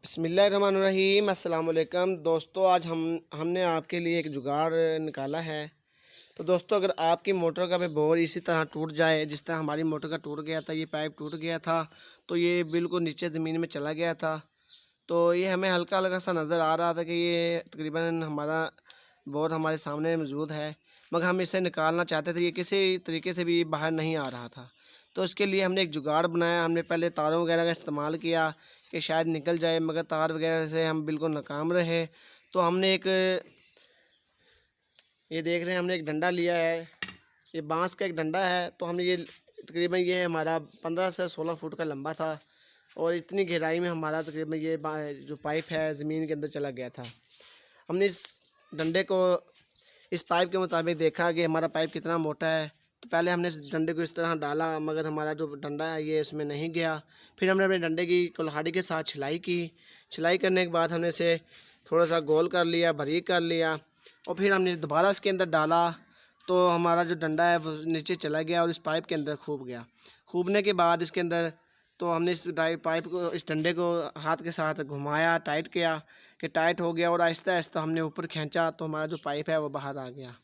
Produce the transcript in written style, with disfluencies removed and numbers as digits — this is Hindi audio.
बिस्मिल्लाहिर्रहमानिर्रहीम अस्सलाम वालेकुम दोस्तों। आज हमने आपके लिए एक जुगाड़ निकाला है। तो दोस्तों, अगर आपकी मोटर का भी बोर इसी तरह टूट जाए जिस तरह हमारी मोटर का टूट गया था, ये पाइप टूट गया था तो ये बिल्कुल नीचे ज़मीन में चला गया था। तो ये हमें हल्का हल्का सा नज़र आ रहा था कि ये तकरीबन हमारा बोर हमारे सामने मौजूद है, मगर हम इसे निकालना चाहते थे, ये किसी तरीके से भी बाहर नहीं आ रहा था। तो इसके लिए हमने एक जुगाड़ बनाया। हमने पहले तारों वगैरह का इस्तेमाल किया कि शायद निकल जाए, मगर तार वगैरह से हम बिल्कुल नाकाम रहे। तो हमने एक, ये देख रहे हैं, हमने एक डंडा लिया है, ये बांस का एक डंडा है। तो हमने ये तकरीबन, ये हमारा 15 से 16 फुट का लंबा था और इतनी गहराई में हमारा तकरीबन ये जो पाइप है ज़मीन के अंदर चला गया था। हमने इस डंडे को इस पाइप के मुताबिक देखा कि हमारा पाइप कितना मोटा है। तो पहले हमने इस डंडे को इस तरह डाला, मगर हमारा जो डंडा है ये इसमें नहीं गया। फिर हमने अपने डंडे की कुल्हाड़ी के साथ छिलाई की। छिलाई करने के बाद हमने इसे थोड़ा सा गोल कर लिया, बारीक कर लिया, और फिर हमने दोबारा इसके अंदर डाला। तो हमारा जो डंडा है वो नीचे चला गया और इस पाइप के अंदर खूब गया। खूबने के बाद इसके अंदर, तो हमने इस पाइप को, इस डंडे को हाथ के साथ घुमाया, टाइट किया कि टाइट हो गया, और आहिस्ता आहिस्ता हमने ऊपर खींचा तो हमारा जो पाइप है वो बाहर आ गया।